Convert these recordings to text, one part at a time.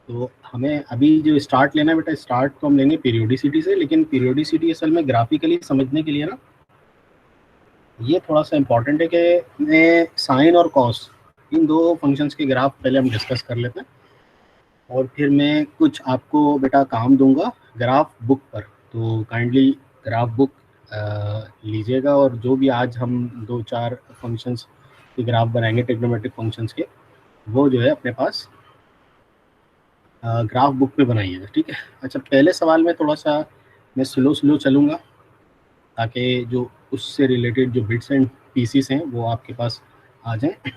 तो हमें अभी जो स्टार्ट लेना है बेटा, स्टार्ट तो हम लेंगे पीरियोडिसिटी से, लेकिन पीरियोडिसिटी असल में ग्राफिकली समझने के लिए ना ये थोड़ा सा इम्पॉर्टेंट है कि मैं साइन और कॉस इन दो फंक्शंस के ग्राफ पहले हम डिस्कस कर लेते हैं, और फिर मैं कुछ आपको बेटा काम दूंगा ग्राफ बुक पर। तो काइंडली ग्राफ बुक लीजिएगा, और जो भी आज हम 2-4 फंक्शंस के ग्राफ बनाएंगे ट्रिग्नोमेट्रिक फंक्शंस के, वो जो है अपने पास ग्राफ बुक पे बनाइएगा, ठीक है। अच्छा, पहले सवाल में थोड़ा सा मैं स्लो चलूँगा ताकि जो उससे रिलेटेड जो बिट्स एंड पीसीस हैं वो आपके पास आ जाएं,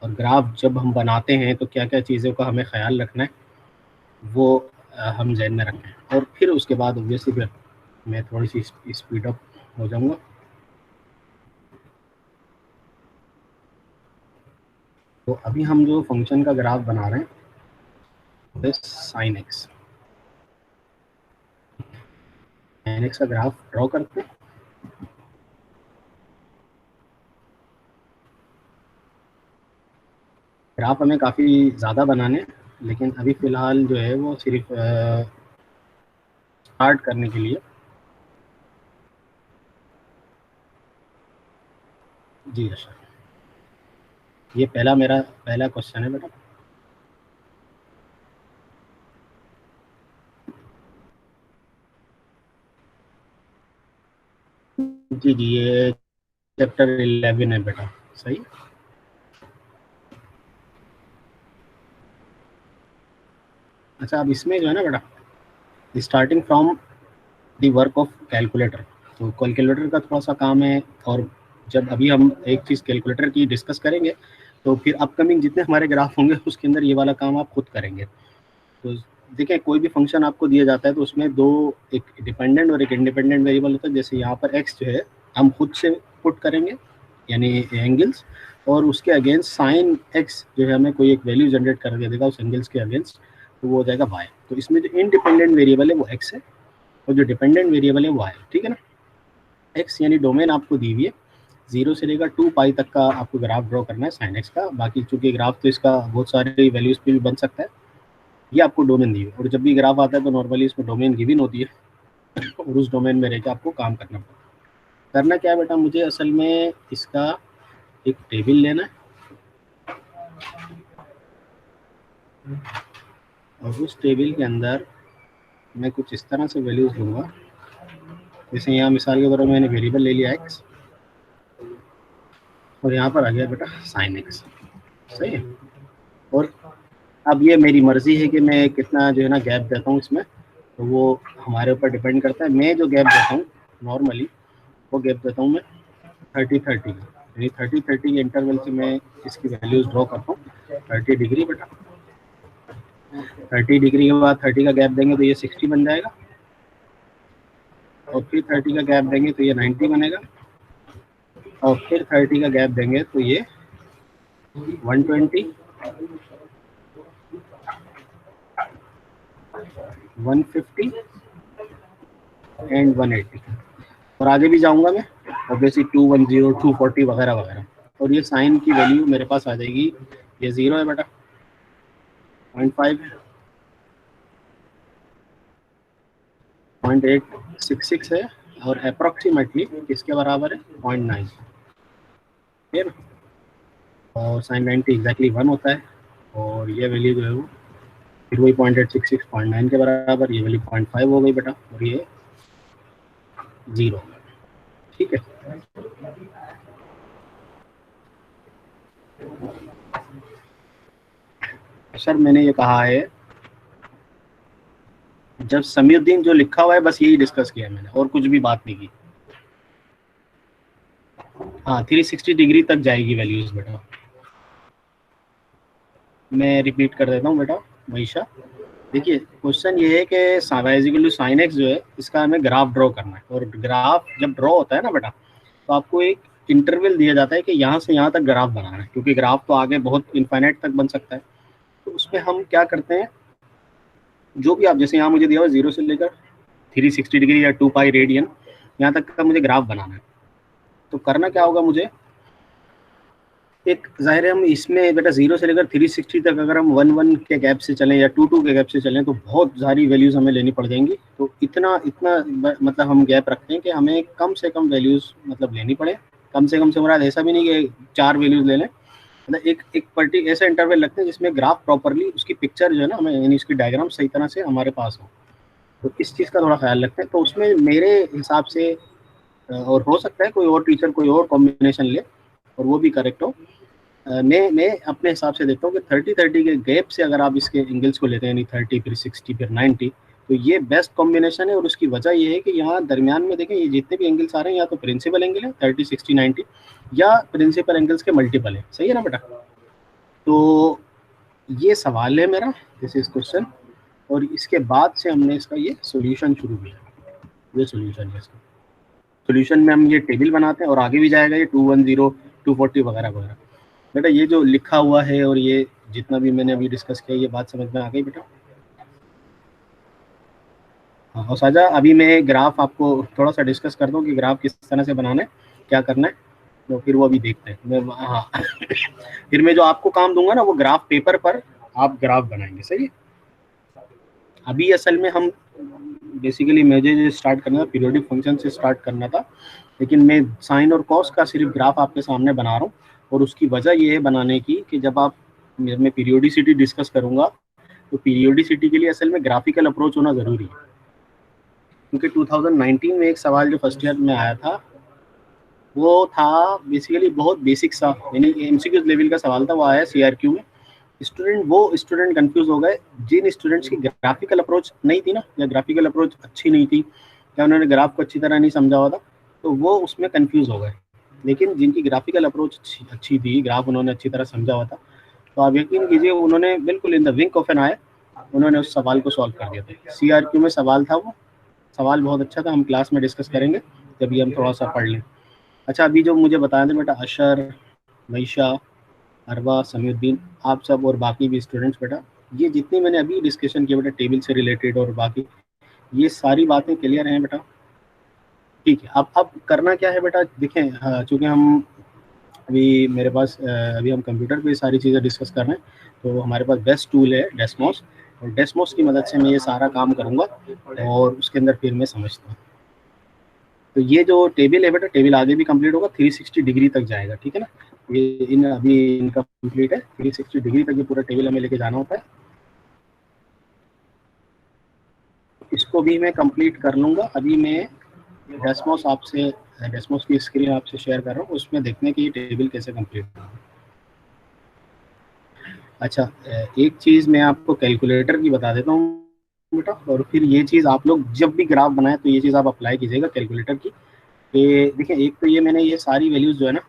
और ग्राफ जब हम बनाते हैं तो क्या क्या चीज़ों का हमें ख्याल रखना है वो हम जहन में रखें, और फिर उसके बाद ऑब्वियसली फिर मैं थोड़ी सी स्पीड अप हो जाऊंगा। तो अभी हम जो फंक्शन का ग्राफ बना रहे हैं साइन एक्स, साइन एक्स का ग्राफ ड्रॉ करते हैं। ग्राफ हमें काफ़ी ज़्यादा बनाने हैं, लेकिन अभी फ़िलहाल जो है वो सिर्फ स्टार्ट करने के लिए। जी अच्छा, ये मेरा पहला क्वेश्चन है बेटा। जी जी, ये चैप्टर 11 है बेटा, सही। अच्छा, अब इसमें जो है ना बेटा, starting from the work of calculator, तो कैलकुलेटर का थोड़ा सा काम है, और जब अभी हम एक चीज़ कैलकुलेटर की डिस्कस करेंगे तो फिर अपकमिंग जितने हमारे ग्राफ होंगे उसके अंदर ये वाला काम आप खुद करेंगे। तो देखिए, कोई भी फंक्शन आपको दिया जाता है तो उसमें दो, एक डिपेंडेंट और एक इंडिपेंडेंट वेरिएबल होता है। जैसे यहाँ पर एक्स जो है हम खुद से पुट करेंगे, यानी एंगल्स, और उसके अगेंस्ट साइन एक्स जो है हमें कोई एक वैल्यू जनरेट कर देगा उस एंगल्स के अगेंस्ट, तो वो हो जाएगा वाई। तो इसमें जो इंडिपेंडेंट वेरिएबल है वो एक्स है, और जो डिपेंडेंट वेरिएबल है वो वाई, ठीक है ना। एक्स यानी डोमेन आपको दी हुई है, 0 से लेकर 2 पाई तक का आपको ग्राफ ड्रॉ करना है साइन एक्स का। बाकी चूंकि ग्राफ तो इसका बहुत सारे वैल्यूज पे भी बन सकता है, ये आपको डोमेन दी है, और जब भी ग्राफ आता है तो नॉर्मली इसमें डोमेन गिवन होती है, और उस डोमेन में रहकर आपको काम करना पड़ता है। करना क्या है बेटा, मुझे असल में इसका एक टेबल लेना है, और उस टेबल के अंदर मैं कुछ इस तरह से वैल्यूज लूँगा। जैसे यहाँ मिसाल के तौर पर मैंने वेरिएबल ले लिया एक्स, और यहाँ पर आ गया बेटा साइन एक्स, सही है। और अब ये मेरी मर्जी है कि मैं कितना जो है ना गैप देता हूँ इसमें, तो वो हमारे ऊपर डिपेंड करता है। मैं जो गैप देता हूँ नॉर्मली, वो गैप देता हूँ मैं 30-30, यानी 30-30 के इंटरवल से मैं इसकी वैल्यूज ड्रॉ करता हूँ। 30 डिग्री बेटा, 30 डिग्री के बाद 30 का गैप देंगे तो ये 60 बन जाएगा, और फिर 30 का गैप देंगे तो ये 90 बनेगा, और फिर 30 का गैप देंगे तो ये 120, 150 एंड 180, और आगे भी जाऊंगा मैं ऑब्वियसली 210, 240 वगैरह वगैरह। और ये साइन की वैल्यू मेरे पास आ जाएगी, ये 0 है बेटा, 0.5 है, 0.866 है, और अप्रोक्सीमेटली किसके बराबर है, 0.9, ठीक है ना। और साइन 90 एग्जैक्टली 1 होता है, और ये वैल्यू जो है वो फिर वही 0.866 0.9 के बराबर, ये वैल्यू 0.5 हो गई बेटा, और ये 0, ठीक है। सर मैंने ये कहा है, जब समीउद्दीन जो लिखा हुआ है बस यही डिस्कस किया मैंने, और कुछ भी बात नहीं की। हाँ, 360 डिग्री तक जाएगी वैल्यूज बेटा। मैं रिपीट कर देता हूँ बेटा मनीषा, देखिए क्वेश्चन ये है कि साइन एक्स जो है इसका हमें ग्राफ ड्रॉ करना है, और ग्राफ जब ड्रॉ होता है ना बेटा, तो आपको एक इंटरवल दिया जाता है कि यहाँ से यहाँ तक ग्राफ बनाना है, क्योंकि ग्राफ तो आगे बहुत इनफाइनाइट तक बन सकता है। तो उसमें हम क्या करते हैं, जो भी आप, जैसे यहाँ मुझे दिया हुआ 0 से लेकर 360 डिग्री या 2 पाई रेडियन, यहाँ तक का मुझे ग्राफ बनाना है। तो करना क्या होगा, मुझे एक जाहिर है हम इसमें बेटा 0 से लेकर 360 तक अगर हम 1-1 के गैप से चलें या 2-2 के गैप से चलें तो बहुत सारी वैल्यूज़ हमें लेनी पड़ जाएंगी। तो इतना मतलब हम गैप रखते हैं कि हमें कम से कम वैल्यूज़ मतलब लेनी पड़े। कम से मुराद ऐसा भी नहीं कि 4 वैल्यूज़ ले लें, मतलब एक ऐसा इंटरवल रखते हैं जिसमें ग्राफ प्रॉपरली उसकी पिक्चर जो है ना हमें यानी उसकी डायग्राम सही तरह से हमारे पास हो। तो इस चीज़ का थोड़ा ख्याल रखते हैं। तो उसमें मेरे हिसाब से और हो सकता है कोई और टीचर कोई और कॉम्बिनेशन ले और वो भी करेक्ट हो। मैं अपने हिसाब से देखता हूँ कि 30-30 के गैप से अगर आप इसके एंगल्स को लेते हैं यानी 30 फिर 60 फिर 90 तो ये बेस्ट कॉम्बिनेशन है। और उसकी वजह ये है कि यहाँ दरमियान में देखें ये जितने भी एंगल्स आ रहे हैं या तो प्रिंसिपल एंगल है 30, 60, 90 या प्रिंसिपल एंगल्स के मल्टीपल है। सही है ना बेटा? तो ये सवाल है मेरा, दिस इज क्वेश्चन। और इसके बाद से हमने इसका ये सोल्यूशन शुरू किया। ये सोल्यूशन है इसका। सोल्यूशन में हम ये टेबल बनाते हैं और आगे भी जाएगा ये 210, 240 वगैरह वगैरह। बेटा ये जो लिखा हुआ है और ये जितना भी मैंने अभी डिस्कस किया ये बात समझ में आ गई बेटा? हाँ। और साजा अभी मैं ग्राफ आपको थोड़ा सा डिस्कस कर दूँ कि ग्राफ किस तरह से बनाना है, क्या करना है, तो फिर वो अभी देखते हैं। मैं हाँ फिर मैं जो आपको काम दूंगा ना वो ग्राफ पेपर पर आप ग्राफ बनाएंगे। सही है? अभी असल में हम बेसिकली मुझे स्टार्ट करना था पीरियोडिक फंक्शन से स्टार्ट करना था, लेकिन मैं साइन और कॉस का सिर्फ ग्राफ आपके सामने बना रहा हूँ। और उसकी वजह ये है बनाने की कि जब आप मैं पीरियोडिसिटी डिस्कस करूँगा तो पीरियोडिसिटी के लिए असल में ग्राफिकल अप्रोच होना ज़रूरी है। क्योंकि 2019 में एक सवाल जो फर्स्ट ईयर में आया था वो था बेसिकली बहुत बेसिक सा यानी एमसीक्यू लेवल का सवाल था। वो आया सीआरक्यू में। वो स्टूडेंट कंफ्यूज हो गए जिन स्टूडेंट्स की ग्राफिकल अप्रोच नहीं थी ना या ग्राफिकल अप्रोच अच्छी नहीं थी या उन्होंने ग्राफ को अच्छी तरह नहीं समझा हुआ था तो वो उसमें कंफ्यूज हो गए। लेकिन जिनकी ग्राफिकल अप्रोच अच्छी थी, ग्राफ उन्होंने अच्छी तरह समझा हुआ था, तो आप यकीन कीजिए उन्होंने बिल्कुल in the wink of an eye उन्होंने उस सवाल को सॉल्व कर दिया था। सीआरक्यू में सवाल था, वो सवाल बहुत अच्छा था। हम क्लास में डिस्कस करेंगे जब ये हम थोड़ा सा पढ़ लें। अच्छा अभी जो मुझे बताया था बेटा अशर, वैशा, अरवा, समीउद्दीन, आप सब और बाकी भी स्टूडेंट्स बेटा ये जितनी मैंने अभी डिस्कशन किया बेटा टेबल से रिलेटेड और बाकी ये सारी बातें क्लियर हैं बेटा? ठीक है। अब करना क्या है बेटा? देखें चूँकि हम अभी मेरे पास अभी हम कंप्यूटर पे सारी चीज़ें डिस्कस कर रहे हैं तो हमारे पास बेस्ट टूल है डेस्मोस। और डेस्मोस की मदद से मैं ये सारा काम करूँगा और उसके अंदर फिर मैं समझता हूँ। तो ये जो टेबल है बेटा टेबल आगे भी कंप्लीट होगा, 360 डिग्री तक जाएगा। ठीक है ना? ये अभी इनका कंप्लीट है, 360 डिग्री तक ये पूरा टेबल हमें लेके जाना होता है। इसको भी मैं कंप्लीट कर लूँगा। अभी मैं डेस्मोस की स्क्रीन आपसे शेयर कर रहा हूँ, उसमें देखने की ये टेबल कैसे कंप्लीट होगा। अच्छा एक चीज़ मैं आपको कैलकुलेटर की बता देता हूँ बेटा, और फिर ये चीज़ आप लोग जब भी ग्राफ बनाए तो ये चीज़ आप अप्लाई कीजिएगा कैलकुलेटर की। कि देखिए एक तो ये मैंने ये सारी वैल्यूज़ जो है ना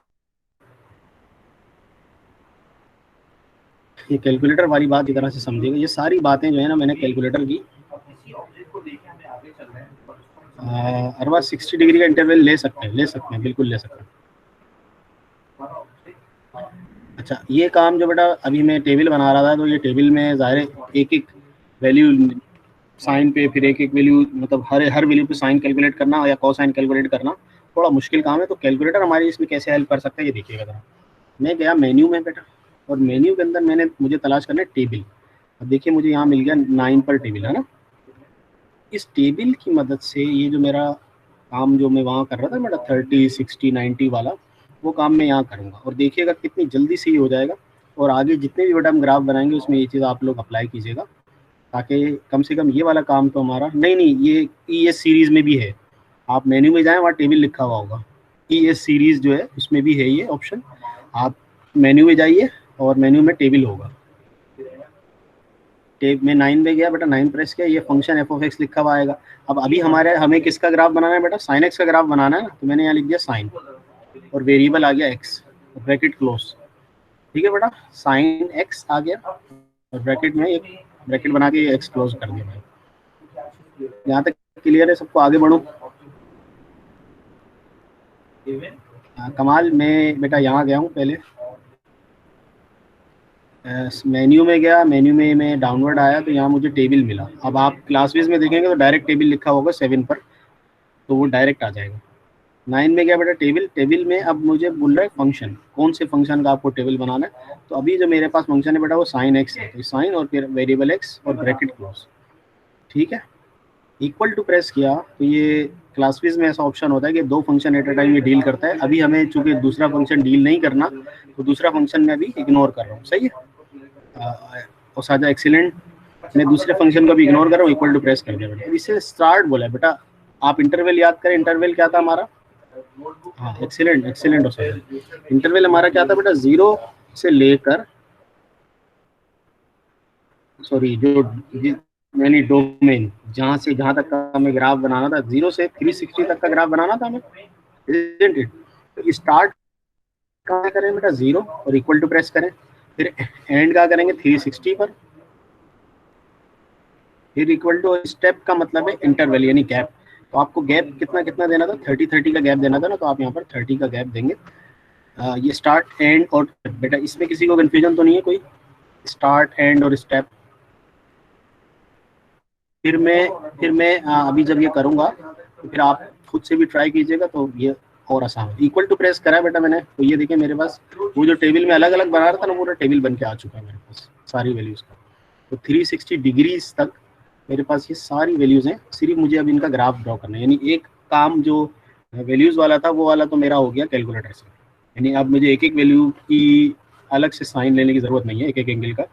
ये कैलकुलेटर वाली बात की तरह से समझिएगा। ये सारी बातें जो है ना मैंने कैलकुलेटर की हर बार 60 डिग्री का इंटरवल ले सकते हैं बिल्कुल ले सकते हैं। अच्छा ये काम जो बेटा अभी मैं टेबल बना रहा था तो ये टेबल में ज़ाहिर एक एक वैल्यू साइन पे फिर एक एक वैल्यू मतलब हर वैल्यू पे साइन कैलकुलेट करना या कोसाइन कैलकुलेट करना थोड़ा मुश्किल काम है। तो कैलकुलेटर हमारी इसमें कैसे हेल्प कर सकता है ये देखिएगा ज़रा। मैं गया मेन्यू में बेटा और मेन्यू के अंदर मुझे तलाश करना है टेबल। अब देखिए मुझे यहाँ मिल गया 9 पर टेबल है ना। इस टेबल की मदद से ये जो मेरा काम जो मैं वहाँ कर रहा था बेटा 30, 60, 90 वाला वो काम मैं यहाँ करूँगा और देखिएगा कितनी जल्दी से ही हो जाएगा। और आगे जितने भी बेटा हम ग्राफ बनाएंगे उसमें ये चीज़ आप लोग अप्लाई कीजिएगा ताकि कम से कम ये वाला काम तो हमारा नहीं ये ES सीरीज़ में भी है। आप मेन्यू में जाएं वहाँ टेबल लिखा हुआ होगा ES सीरीज़ जो है उसमें भी है ये ऑप्शन। आप मेन्यू में जाइए और मेन्यू में टेबल होगा। टेब में 9 में गया बेटा 9 प्रेस किया ये फंक्शन f(x) लिखा हुआ आएगा। अब अभी हमें किसका ग्राफ बनाना है बेटा? साइन x का ग्राफ बनाना है ना। तो मैंने यहाँ लिख दिया साइन और वेरिएबल आ गया x ब्रैकेट क्लोज। ठीक है बेटा साइन x आ गया और ब्रैकेट में एक ब्रैकेट बना के x क्लोज कर दिया भाई। यहाँ तक क्लियर है सबको? आगे बढ़ो। कमाल मैं बेटा यहाँ गया हूँ पहले मेन्यू में गया, मेन्यू में मैं डाउनवर्ड आया तो यहाँ मुझे टेबल मिला। अब आप क्लासविज में देखेंगे तो डायरेक्ट टेबल लिखा होगा 7 पर तो वो डायरेक्ट आ जाएगा। 9 में गया बेटा टेबल, टेबल में अब मुझे बोल रहा है फंक्शन, कौन से फंक्शन का आपको टेबल बनाना है। तो अभी जो मेरे पास फंक्शन है बेटा वो साइन एक्स है, तो साइन और फिर वेरिएबल एक्स और ब्रैकेट क्लोज, ठीक है। इक्वल टू प्रेस किया तो ये क्लासफिज में ऐसा ऑप्शन होता है कि 2 फंक्शन एट अ टाइम ये डील करता है। अभी हमें चूंकि दूसरा फंक्शन डील नहीं करना, तो दूसरा फंक्शन मैं अभी इग्नोर कर रहा हूँ, सही है। और साझा एक्सीलेंट, मैं दूसरे फंक्शन को भी इग्नोर कर रहा हूँ, इक्वल टू प्रेस कर दिया बेटा। इससे स्टार्ट बोला है बेटा, आप इंटरवल याद करें, इंटरवल क्या था हमारा, हाँ एक्सीलेंट, एक्सीलेंट हो सकता। इंटरवल हमारा क्या था बेटा, 0 से लेकर, सॉरी जो यानी डोमेन जहाँ से जहाँ तक का हमें ग्राफ बनाना था, 0 से 360 तक का ग्राफ बनाना था हमें, isn't it? तो स्टार्ट कहाँ करें बेटा, 0 और इक्वल टू प्रेस करें, फिर एंड का करेंगे 360 पर, फिर इक्वल टू, स्टेप का मतलब है इंटरवल यानी गैप। तो आपको गैप कितना कितना देना था, 30 का गैप देना था ना, तो आप यहाँ पर 30 का गैप देंगे। ये स्टार्ट एंड और बेटा इसमें किसी को कंफ्यूजन तो नहीं है कोई, स्टार्ट एंड और स्टेप। फिर मैं अभी जब ये करूँगा तो फिर आप खुद से भी ट्राई कीजिएगा, तो ये और आसान है। इक्वल टू प्रेस करा है बेटा मैंने, तो ये देखिए मेरे पास वो जो टेबल में अलग अलग बना रहा था ना, पूरा टेबल बन के आ चुका है मेरे पास सारी वैल्यूज़ का। तो 360 डिग्रीज तक मेरे पास ये सारी वैल्यूज़ हैं, सिर्फ मुझे अब इनका ग्राफ ड्रॉ करना है। यानी एक काम जो वैल्यूज़ वाला था वो वाला तो मेरा हो गया कैलकुलेटर से, यानी अब मुझे एक एक वैल्यू की अलग से साइन लेने की ज़रूरत नहीं है, एक एक एंगल का।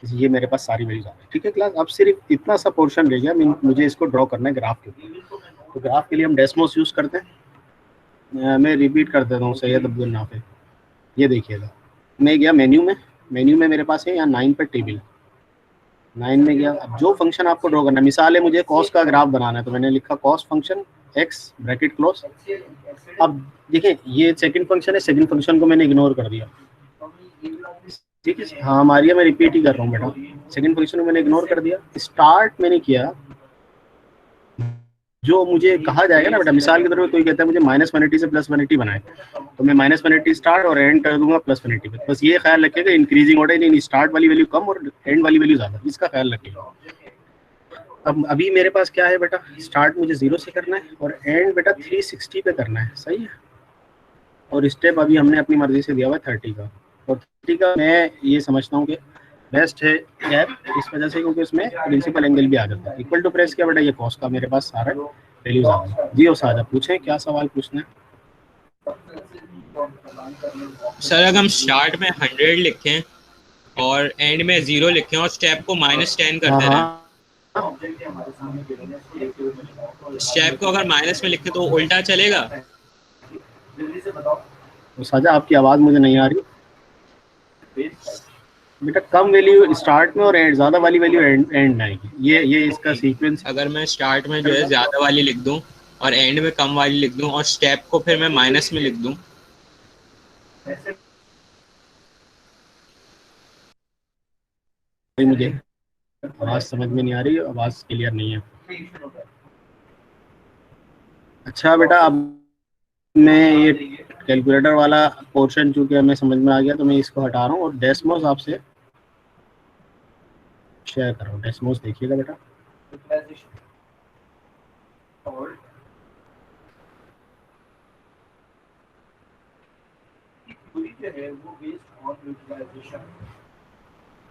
ये मेरे पास सारी वैल्यूज आ गई, ठीक है क्लास। अब सिर्फ इतना सा पोर्शन रह गया, मुझे इसको ड्रॉ करना है ग्राफ के ऊपर। तो ग्राफ के लिए हम डेस्मोस यूज़ करते हैं। मैं रिपीट कर देता हूँ, सैयद अब्दुल नाफे। ये देखिएगा, मैं गया मेन्यू में, मेन्यू में मेरे पास है यहाँ 9 पर टेबल, 9 में गया। अब जो फंक्शन आपको ड्रॉ करना है, मिसाल है मुझे कॉस का ग्राफ बनाना है, तो मैंने लिखा cos function x bracket close. अब देखिए ये सेकंड फंक्शन है, सेकंड फंक्शन को मैंने इग्नोर कर दिया, ठीक है। हाँ मारिया, मैं रिपीट ही कर रहा हूँ बेटा, सेकंड पोजीशन में मैंने इग्नोर कर दिया। स्टार्ट मैंने किया, जो मुझे कहा जाएगा ना बेटा, मिसाल के तौर पे कोई कहता है मुझे -180 से +180 बनाए, तो मैं -180 स्टार्ट और एंड कर दूंगा +180 पे। बस ये ख्याल रखिएगा इंक्रीजिंग ऑर्डर, नहीं स्टार्ट वाली वैल्यू कम और एंड वाली वैल्यू ज़्यादा, इसका ख्याल रखिएगा। अब अभी मेरे पास क्या है बेटा, स्टार्ट मुझे 0 से करना है और एंड बेटा 360 पे करना है, सही है। और स्टेप अभी हमने अपनी मर्जी से दिया हुआ है 30 का, और 30 का मैं ये समझता हूँ कि बेस्ट है गैप, इस वजह से क्योंकि उसमें प्रिंसिपल एंगल भी आ जाता है। इक्वल टू प्रेस किया बेटा, ये कॉस का मेरे पास सारा वैल्यूज आ गए। जी और साझा पूछें क्या सवाल पूछना है। सर अगर हम स्टार्ट में 100 लिखें और एंड में 0 लिखें और स्टेप को -10 करते रहें, स्टेप को अगर माइनस में लिखें तो उल्टा चलेगा। तो साझा आपकी आवाज़ मुझे नहीं आ रही बेटा, कम वैल्यू स्टार्ट में और एंड, ज़्यादा वाली वैल्यू एंड में आएगी, ये इसका सीक्वेंस। अगर मैं स्टार्ट में जो है ज़्यादा वाली लिख दूं और एंड में कम वाली लिख दूं और स्टेप को फिर मैं माइनस में लिख दूं, मुझे आवाज़ समझ में नहीं आ रही, आवाज़ क्लियर नहीं है। अच्छा बेटा, अब मैं ये कैलकुलेटर वाला पोर्शन चूंकि हमें समझ में आ गया, तो मैं इसको हटा रहा हूँ और डेस्मोस आपसे शेयर कर रहा हूँ। डेस्मोस देखिएगा बेटा,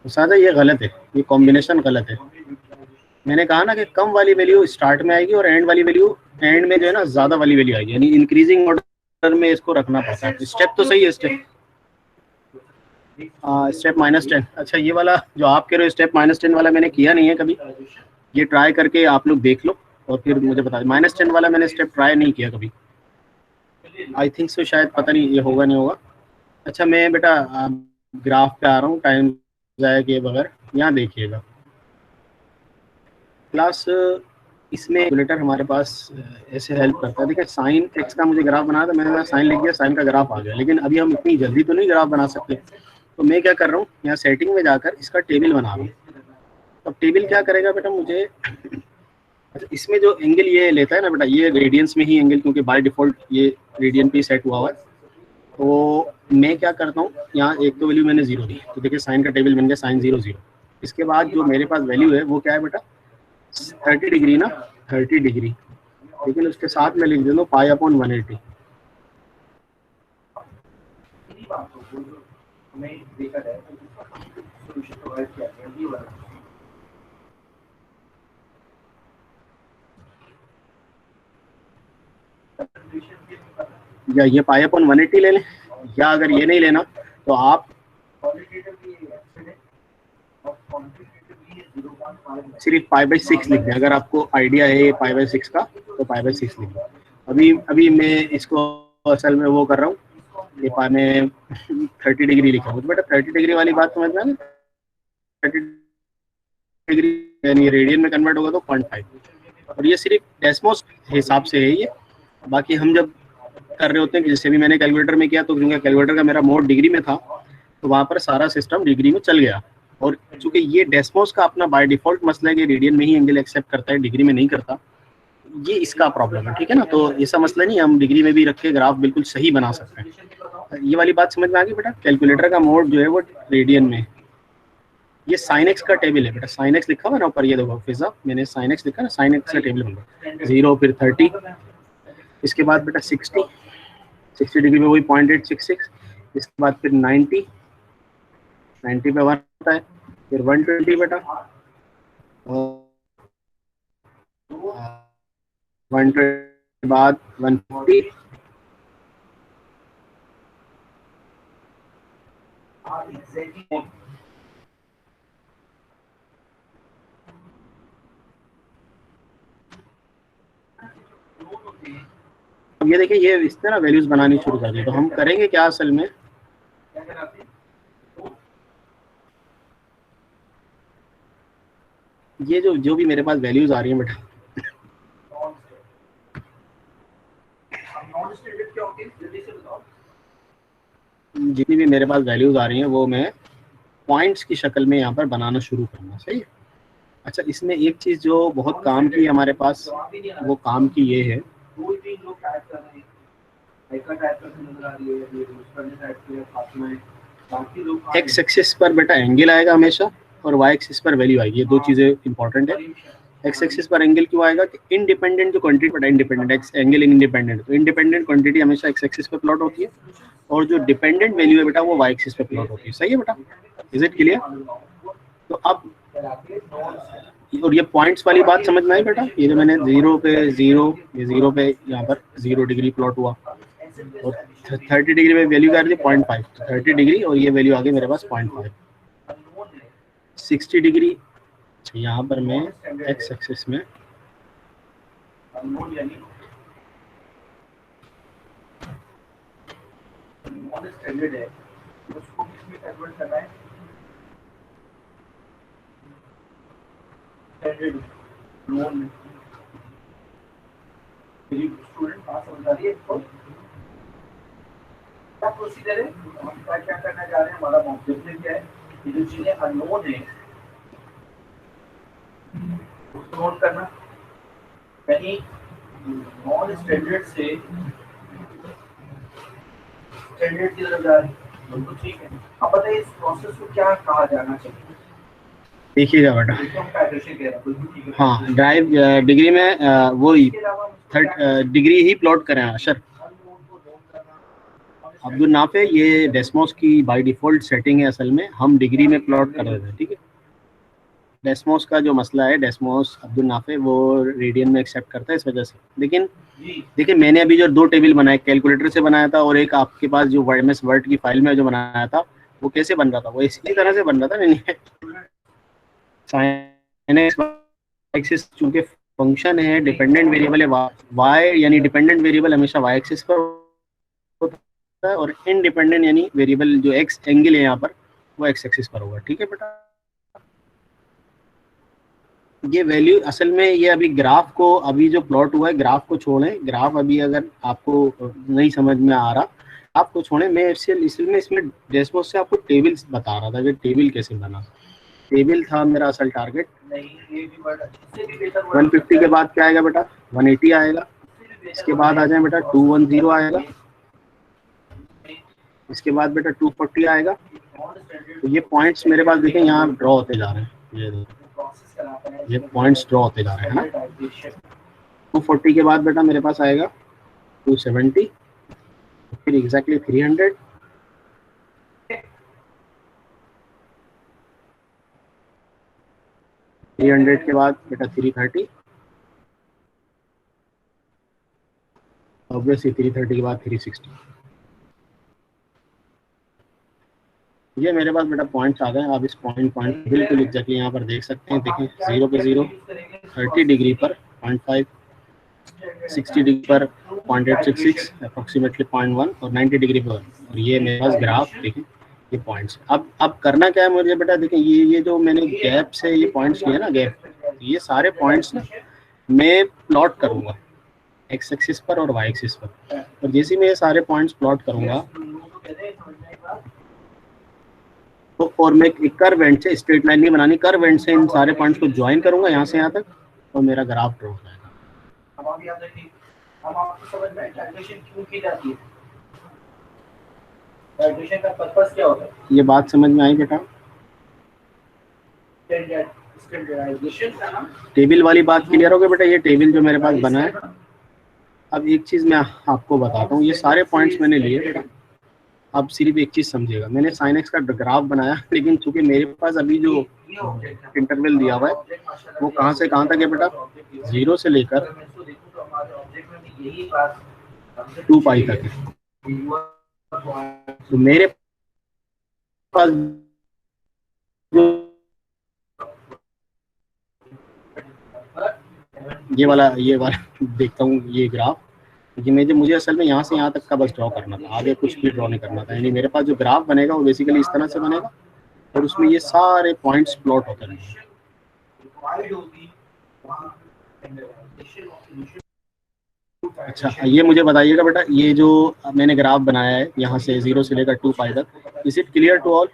तो सादा ये गलत है, ये कॉम्बिनेशन गलत है। मैंने कहा ना कि कम वाली वैल्यू स्टार्ट में आएगी और एंड वाली वैल्यू एंड में जो है ना ज़्यादा वाली वैल्यू आएगी, यानी इंक्रीजिंग ऑर्डर में इसको रखना पड़ता है। स्टेप तो सही है, स्टेप -10। अच्छा ये वाला जो आप कह रहे हो स्टेप -10 वाला मैंने किया नहीं है कभी, ये ट्राई करके आप लोग देख लो और फिर मुझे बता। -10 वाला मैंने स्टेप ट्राई नहीं किया कभी, आई थिंक सो, शायद पता नहीं ये होगा नहीं होगा। अच्छा मैं बेटा ग्राफ पे आ रहा हूँ टाइम जाए के बगैर, यहाँ देखिएगा क्लास। इसमें कैलकुलेटर हमारे पास ऐसे हेल्प करता है। देखिए साइन एक्स का मुझे ग्राफ बनाया था, मैंने साइन लिख दिया, साइन का ग्राफ आ गया। लेकिन अभी हम इतनी जल्दी तो नहीं ग्राफ बना सकते, तो मैं क्या कर रहा हूँ, यहाँ सेटिंग में जाकर इसका टेबल बना रहा हूँ। अब टेबल क्या करेगा बेटा मुझे, अच्छा इसमें जो एंगल ये लेता है ना बेटा, ये रेडियंस में ही एंगल, क्योंकि बाय डिफॉल्ट ये रेडियन पे सेट हुआ हुआ है। तो मैं क्या करता हूँ, यहाँ एक तो वैल्यू मैंने 0 दी, तो देखिए साइन का टेबल बन गया साइन 0 0। इसके बाद जो मेरे पास वैल्यू है वो क्या है बेटा, 30 डिग्री ना, 30 डिग्री। लेकिन उसके साथ में लिख देता हूँ पाई अपॉन 180। या ये पाई अपॉन 180 ले लें, या अगर ये नहीं लेना तो आप सिर्फ पाई/6 लिख दें। अगर आपको आइडिया है पाई/6 का तो पाई/6 लिख दें। अभी मैं इसको असल में वो कर रहा हूँ, ये पाई में 30 डिग्री लिखा हूँ। तो बेटा 30 डिग्री वाली बात समझ में आ गई। 30 डिग्री यानी रेडियन में कन्वर्ट होगा तो 0.5, और ये सिर्फ डेसिमल्स हिसाब से है ये। बाकी हम जब कर रहे होते हैं, जैसे भी मैंने कैलकुलेटर में किया, तो क्योंकि कैलकुलेटर का मेरा मोड डिग्री में था तो वहाँ पर सारा सिस्टम डिग्री में चल गया। और चूंकि ये डेसिमल्स का अपना बाय डिफॉल्ट मसला है कि रेडियन में ही एंगल एक्सेप्ट करता है, डिग्री में नहीं करता, ये इसका प्रॉब्लम है, ठीक है ना। तो ऐसा मसला नहीं, हम डिग्री में भी रख के ग्राफ बिल्कुल सही बना सकते हैं। ये वाली बात समझ में आ गई बेटा। कैलकुलेटर का मोड जो है वो रेडियन में। ये साइन एक्स का टेबल है बेटा, साइन एक्स लिखा हुआ ना ऊपर, ये देखो फिजा मैंने साइन एक्स लिखा ना, साइन एक्स का टेबल बन गया 0 फिर 30, इसके बाद बेटा 60 डिग्री में वही 0.866, इसके बाद फिर 90 पे 1 होता है, फिर 120 बेटा, और 120 के बाद 150, अब ये देखिए ये इस तरह वैल्यूज बनानी शुरू कर दी। तो हम करेंगे क्या असल में, ये जो भी मेरे पास वैल्यूज आ रही हैं बेटा, जितनी भी मेरे पास वैल्यूज आ रही हैं वो मैं पॉइंट्स की शक्ल में यहाँ पर बनाना शुरू करना, सही है। अच्छा, इसमें एक चीज़ जो बहुत काम की हमारे पास, वो काम की ये है, एक्स एक्सिस पर बेटा एंगल आएगा हमेशा और वाई एक्सिस पर वैल्यू आएगी। ये दो चीज़ें इंपॉर्टेंट है। एक्स एक्सिस पर एंगल क्यों आएगा कि इंडिपेंडेंट जो क्वांटिटी बेटा, इंडिपेंडेंट एक्स एंगल इंडिपेंडेंट, तो इंडिपेंडेंट क्वांटिटी हमेशा एक्स एक्सिस पर प्लॉट होती है, और जो डिपेंडेंट वैल्यू है बेटा वो वाई एक्सिस पर प्लॉट होती है। सही है बेटा, इज इट क्लियर? तो अब और ये पॉइंट्स वाली बात समझ में आई बेटा। ये जो मैंने 0 पे 0, ये 0 पे यहाँ पर 0 डिग्री प्लॉट हुआ, और 30 डिग्री में वैल्यू क्या आ रही है 0.5, तो 30 डिग्री और ये वैल्यू आ गई मेरे पास 0.5। 60 डिग्री यहाँ पर मैं एक्स एक्सिस में प्रोसीजर है। हम क्या करना चाह रहे हैं, हमारा ऑब्जेक्टिव क्या है, ये जो चीजें अननोन है उसको नोट करना, कहीं नॉन स्टैंडर्ड से स्टैंडर्ड की तरफ जा रहे हैं तो ठीक है। अब बताइए इस प्रोसेस को क्या कहा जाना चाहिए, देखिएगा बेटा। हाँ, ड्राइव डिग्री में वो डिग्री ही प्लॉट करें अशर अब्दुल नाफे। ये डेस्मोस की बाय डिफॉल्ट सेटिंग है, असल में हम डिग्री में प्लॉट कर रहे थे, ठीक है। डेस्मोस का जो मसला है, डेस्मोस अब्दुल नाफे वो रेडियन में एक्सेप्ट करता है इस वजह से। लेकिन देखिए मैंने अभी जो दो टेबल बनाए, कैलकुलेटर से बनाया था और एक आपके पास जो वर्डमेस वर्ड की फाइल में जो बनाया था, वो कैसे बन रहा था, वो इसी तरह से बन रहा था। साइन एक्सिस चूंकि फंक्शन है, डिपेंडेंट वेरिएबल है वाई, यानी डिपेंडेंट वेरिएबल हमेशा वाई एक्सिस पर होता है, और इंडिपेंडेंट यानी वेरिएबल जो एक्स एंगल है यहाँ पर वो एक्स एक्सिस पर होगा, ठीक है बेटा। ये वैल्यू असल में ये अभी ग्राफ को, अभी जो प्लॉट हुआ है ग्राफ को छोड़ें, ग्राफ अभी अगर आपको नहीं समझ में आ रहा आपको छोड़ें, मैं इसमें डेशबोर्ड से आपको टेबल्स बता रहा था कि टेबल कैसे बना। टेबल था मेरा असल टारगेट। 150 के बाद क्या आएगा बेटा, 180 आएगा, इसके बाद आ जाए बेटा 210 आएगा, इसके बाद बेटा 240 आएगा। तो ये पॉइंट्स मेरे पास देखें यहाँ ड्रॉ होते जा रहे हैं, ये पॉइंट्स ड्रॉ होते जा रहे हैं ना। 240 के बाद बेटा मेरे पास आएगा 270, फिर एग्जैक्टली 300, के बाद बेटा 330, ऑब्वियसली 330 के बाद 360। ये मेरे पास बेटा पॉइंट्स आ गए। आप इस पॉइंट बिल्कुल एग्जैक्टली यहाँ पर देख सकते हैं। देखिए 0 पे 0, 30 डिग्री पर 0.5, 60 डिग्री पर 0.866, अप्रोक्सीमेटली 0.1 और 90 डिग्री पर। और ये मेरे पास ग्राफ देखिए, ये पॉइंट्स। अब करना क्या है मुझे बेटा, देखिए ये जो मैंने गैप से ये पॉइंट्स लिए ना, गैप, ये सारे पॉइंट्स ना मैं प्लॉट करूंगा एक्स एक्सिस पर और वाई एक्सिस पर। और जैसे मैं ये सारे पॉइंट्स प्लॉट करूंगा तो और मैं एक कर्व एंड से, स्ट्रेट लाइन नहीं बनानी, कर्व एंड से इन सारे पॉइंट्स को ज्वाइन करूंगा यहाँ से यहाँ तक, और मेरा ग्राफ ड्रॉ हो जाएगा। अब आप याद रखिए, अब आपको समझ में कैलकुलेशन क्यों की जाती है, कैलकुलेशन का पर्पस क्या होता है, ये बात समझ में आई बेटा? टेबल वाली बात क्लियर हो गई बेटा? ये टेबल जो मेरे पास बना है। अब एक चीज मैं आपको बताता हूँ, ये सारे पॉइंट्स मैंने लिए बेटा। अब सिर्फ एक चीज समझिएगा, मैंने साइन एक्स का ग्राफ बनाया, लेकिन चूंकि मेरे पास अभी जो इंटरवल दिया हुआ है वो कहाँ से कहाँ तक है बेटा, 0 से लेकर 2 पाई तक है। तो मेरे पास ये वाला देखता हूँ ये ग्राफ, क्योंकि मुझे असल में यहाँ से यहाँ तक का बस ड्रॉ करना था, आगे कुछ भी ड्रॉ नहीं करना था। यानी मेरे पास जो ग्राफ बनेगा वो बेसिकली इस तरह से बनेगा और उसमें ये सारे पॉइंट्स प्लॉट होते रहेंगे। अच्छा, ये मुझे बताइएगा बेटा, ये जो मैंने ग्राफ बनाया है यहाँ से 0 से लेकर 2 पाई तक, is it clear to all?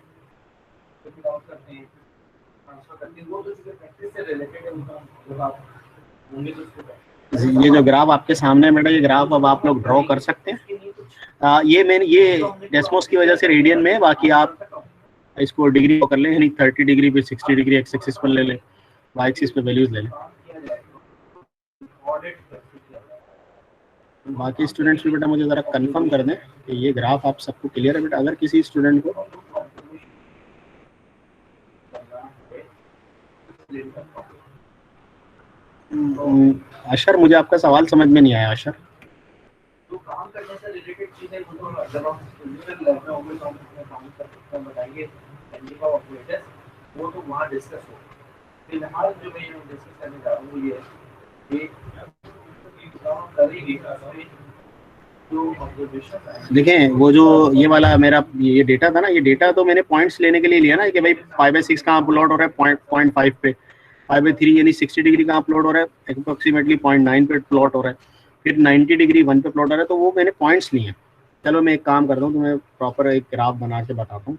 ये जो ग्राफ आपके सामने बेटा, ये ग्राफ अब आप लोग ड्रॉ कर सकते हैं। ये डेस्मोस की वजह से रेडियन में है, बाकी आप इसको डिग्री कर लें, यानी 30 डिग्री पे 60 डिग्री एक्स एक्सिस पर ले लें, वाई एक्सिस पे वैल्यूज ले लें। बाकी स्टूडेंट्स भी बेटा मुझे ज़रा कंफर्म कर दें कि ये ग्राफ आप सबको क्लियर है बेटा। अगर किसी स्टूडेंट को अशर, मुझे आपका सवाल समझ में नहीं आया अशर। तो काम करने से रिलेटेड चीजें जब हम बताएंगे ऑपरेटर्स, वो तो वहाँ डिस्कस हो। फिलहाल जो मैं डिस्कस करने जा रहा हूँ ये देखें, वो जो ये वाला मेरा ये डेटा था ना, ये डेटा तो मैंने पॉइंट्स लेने के लिए लिया ना, कि भाई 5/6 कहाँ प्लॉट हो रहा है 0.5 पे, 5/3 यानी 60 डिग्री कहाँ प्लॉट हो रहा है, अप्रोक्सीमेटली 0.9 पे प्लॉट हो रहा है, फिर 90 डिग्री 1 पे प्लॉट हो रहा है। तो वो मैंने पॉइंट्स लिए हैं। चलो मैं एक काम करता हूँ, तो मैं प्रॉपर एक ग्राफ बना के बताता हूँ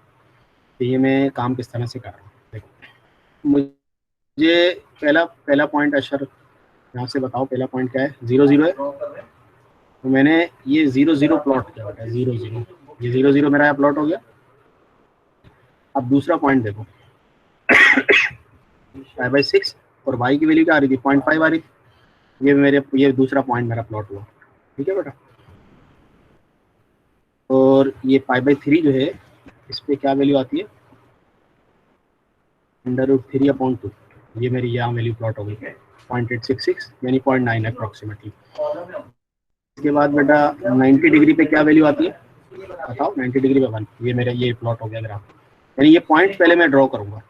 कि ये मैं काम किस तरह से कर रहा हूँ। देखो, मुझे पहला पॉइंट अशर यहाँ से बताओ, पहला पॉइंट क्या है? 0 0 है। तो मैंने ये 0 0 प्लॉट किया बेटा, 0 0, ये 0 0 मेरा प्लॉट हो गया। अब दूसरा पॉइंट देखो 5/6 और y की वैल्यू क्या आ रही थी, 0.5 आ रही थी। ये दूसरा पॉइंट मेरा प्लॉट हुआ, ठीक है बेटा। और ये 5/3 जो है, इस पे क्या वैल्यू आती है, √3/2। ये मेरी यहाँ वैल्यू प्लॉट हो गई 0.866 यानी 0.9 अप्रोक्सीमेटली। इसके बाद बेटा 90 डिग्री पे क्या वैल्यू आती है बताओ, 90 डिग्री पे 1। ये मेरा ये प्लॉट हो गया ग्राफ, यानी ये पॉइंट पहले मैं ड्रॉ करूंगा,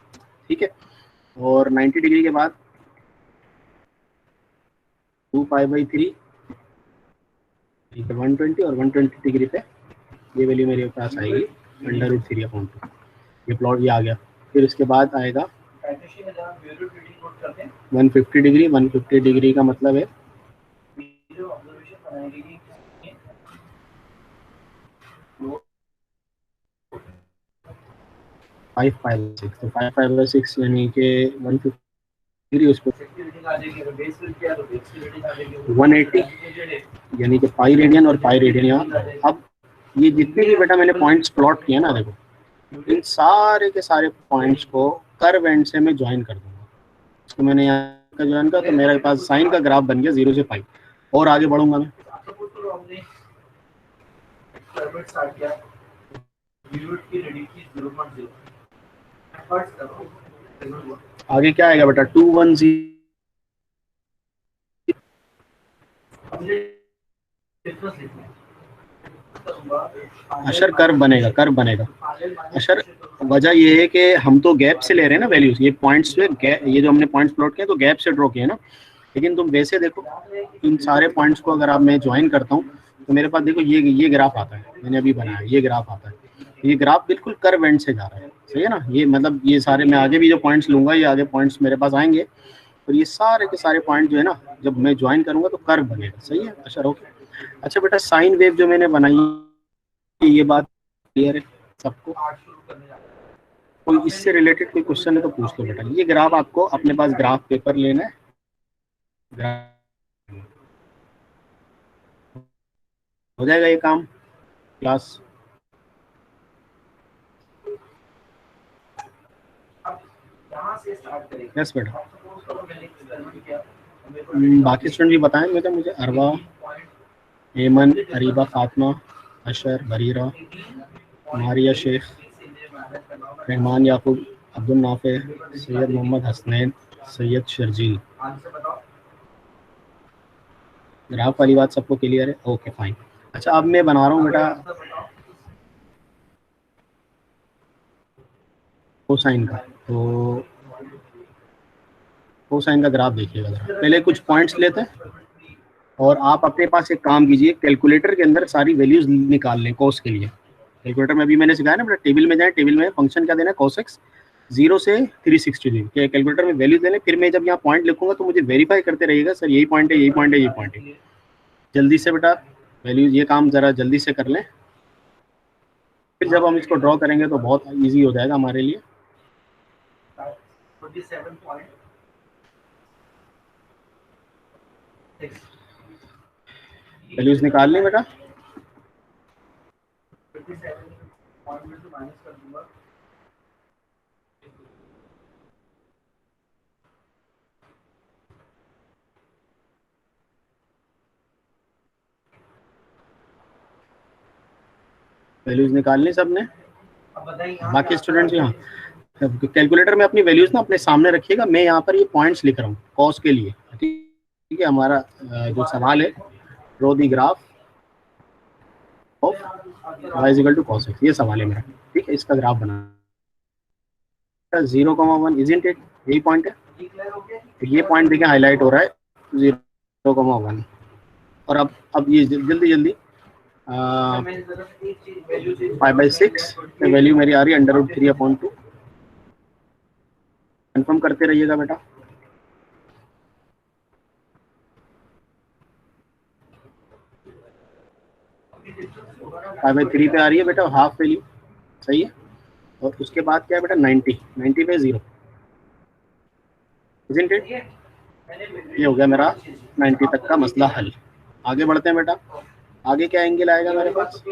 ठीक है। और 90 डिग्री के बाद 2π/3 120 और 120 डिग्री पे ये वैल्यू मेरे पास आएगी √3/2। ये प्लॉट ये आ गया। फिर इसके बाद आएगा 150 डिग्री। 150 डिग्री का मतलब है 5/6। तो 5/6 यानी कि 150 डिग्री, उस पर 180 यानी कि पाई रेडियन और पाई रेडियन यहाँ। अब ये जितने भी बेटा मैंने पॉइंट्स प्लॉट किए ना, देखो इन सारे के सारे पॉइंट्स को कर्व एंड से मैं ज्वाइन कर दूंगा। इसको मैंने यहाँ का ज्वाइन का, तो मेरे पास साइन का ग्राफ बन गया 0 से 5। और आगे बढ़ूंगा मैं, सपोज करो हमने एक्सपेरिमेंट स्टार्ट किया, यूनिट की रीडिंग थी 0.0, फर्स्ट करो आगे क्या आएगा बेटा 2 1 0। हमने डिफरेंस लिखना है। अशर कर्व बनेगा, कर्व बनेगा अशर। वजह ये है कि हम तो गैप से ले रहे हैं ना वैल्यूज, ये पॉइंट्स पे ये जो हमने पॉइंट्स प्लॉट किए तो गैप से ड्रॉ किए ना। लेकिन तुम वैसे देखो, इन सारे पॉइंट्स को अगर आप मैं ज्वाइन करता हूँ तो मेरे पास देखो ये ग्राफ आता है, मैंने अभी बनाया ये ग्राफ आता है। ये ग्राफ बिल्कुल कर्व एंड से जा रहा है, सही है ना। ये मतलब ये सारे मैं आगे भी जो पॉइंट्स लूंगा, ये आगे पॉइंट्स मेरे पास आएंगे, और ये सारे के सारे पॉइंट जो है ना, जब मैं ज्वाइन करूंगा तो कर्व बनेगा, सही है अशर। ओके, अच्छा बेटा साइन वेव जो मैंने बनाई, ये बात क्लियर है सबको? कोई इससे रिलेटेड कोई क्वेश्चन है तो पूछ लो बेटा। ये ग्राफ आपको अपने पास ग्राफ पेपर लेना है, हो जाएगा ये काम क्लास। यस बेटा, बाकी स्टूडेंट भी बताएंगे तो मुझे। अरवा, एमन, अरीबा, फातिमा, अशर, बरीरा, मारिया शेख, रहमान याकूब, अब्दुल नाफे, सैयद मोहम्मद हसनैन, सैयद शर्जील। ग्राफ वाली बात सबको क्लियर है? Okay fine. अच्छा अब मैं बना रहा हूँ बेटा कोसाइन का। तो कोसाइन का ग्राफ देखिएगा जरा। पहले कुछ पॉइंट्स लेते हैं और आप अपने पास एक काम कीजिए, कैलकुलेटर के अंदर सारी वैल्यूज निकाल लें कोस के लिए। कैलकुलेटर में अभी मैंने सिखाया ना बेटा, टेबल में जाए, टेबल में फंक्शन क्या देना है, cos x 0 से 360 डिग्री के कैलकुलेटर में वैल्यू देने। फिर मैं जब यहाँ पॉइंट लिखूंगा तो मुझे वेरीफाई करते रहिएगा, सर यही पॉइंट है, यही पॉइंट है, यही पॉइंट है। जल्दी से बेटा वैल्यूज, ये काम जरा जल्दी से कर लें, फिर जब हम इसको ड्रॉ करेंगे तो बहुत ईजी हो जाएगा हमारे लिए। 27.6 वैल्यूज निकाल लें बेटा। 57 पॉइंट में से माइनस कर दूंगा, वैल्यूज निकाल ली सबने? अब बताइए बाकी स्टूडेंट्स यहाँ कैलकुलेटर में अपनी वैल्यूज ना अपने सामने रखिएगा। मैं यहाँ पर ये पॉइंट्स लिख रहा हूँ कॉस के लिए, ठीक है। हमारा जो सवाल है, draw the graph of y equal to cos x, ये सवाल है मेरा, ठीक है। इसका ग्राफ बना 0,1 इजंट इट, यही पॉइंट है। तो ये पॉइंट देखिए हाईलाइट हो रहा है 0,1। और अब ये जल्दी जल्दी 5/6 वैल्यू मेरी आ रही है √3/2। कंफर्म करते रहिएगा बेटा। 5/3 पे आ रही है बेटा हाफ वैल्यू, सही है। और उसके बाद क्या है बेटा 90 पे 0, इजंट इट। ये हो गया मेरा 90 तक का मसला हल। आगे बढ़ते हैं बेटा। आगे क्या एंगल आएगा मेरे पास?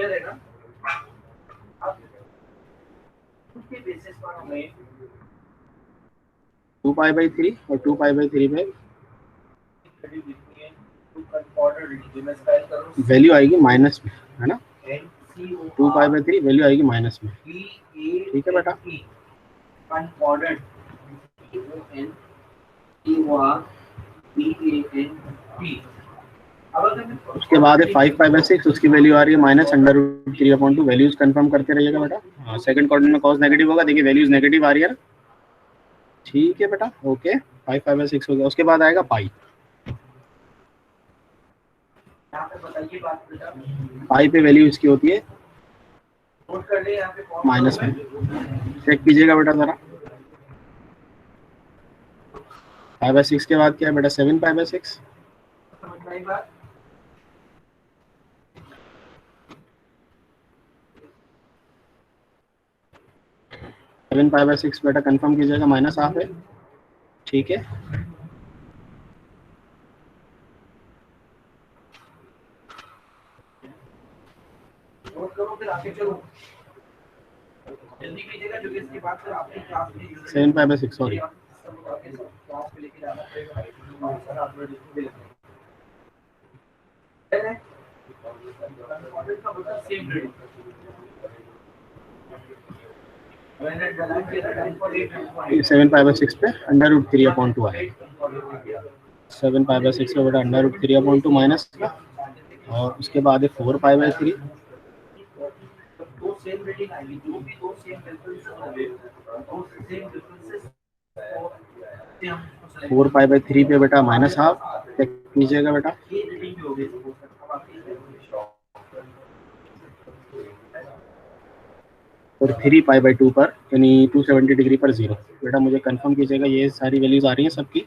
2π/3 और 2π/3 में वैल्यू आएगी माइनस में, है ना। 2π/3 वैल्यू आएगी माइनस में, ठीक है बेटा। उसके बाद है 5π/6, उसकी वैल्यू आ रही है -√3/2। वैल्यूज कंफर्म करते रहिएगा बेटा। हाँ, सेकंड क्वाड्रेंट में cos नेगेटिव होगा, देखिए वैल्यूज नेगेटिव आ रही है ना, ठीक है बेटा। ओके 5π/6 हो गया। उसके बाद आएगा पाई। पाई पे वैल्यू इसकी होती है माइनस में, चेक कीजिएगा बेटा जरा। 5/6 के बाद क्या है बेटा 7π/6। 7π/6 बेटा कंफर्म कीजिएगा, माइनस हाफ है, ठीक है। जल्दी कीजिएगा, जो इसके बाद फिर आपकी क्लास में 7π/6 sorry. Seven pi by six पे अंडर रूट 3/2 आएगा। 7 पाई बाई 6 पे बेटा अंडर रूट 3/2 माइनस का, और उसके बाद है 4 पाई बाई 3। 4 पाई बाई 3 पे बेटा माइनस हाफ कीजिएगा बेटा, और 3 पाई बाई 2 पर यानी 270 डिग्री पर 0। बेटा मुझे कंफर्म कीजिएगा ये सारी वैल्यूज आ रही हैं सबकी।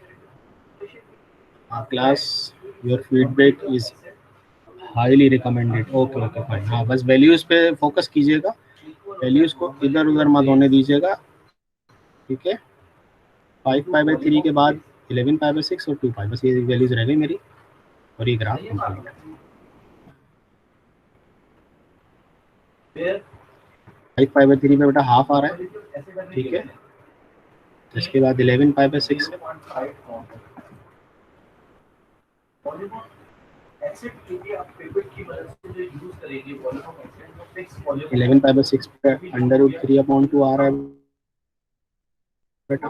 Class your feedback is highly recommended. Okay okay fine. हाँ बस वैल्यूज पे फोकस कीजिएगा, वैल्यूज को इधर उधर मत होने दीजिएगा, ठीक है। 5 पाई बाई 3 के बाद 11 पाई बाई 6 और 2 पाई, बस ये वैल्यूज रह गई मेरी, और ये ग्राफ कंप्लीट। 5 पाई बाई 3 पे बेटा हाफ आ रहा है, ठीक है। इसके बाद 11 पाई बाई 6 11 पाई बाई 6 पे अंडर रूट 3/2 आ रहा है बेटा,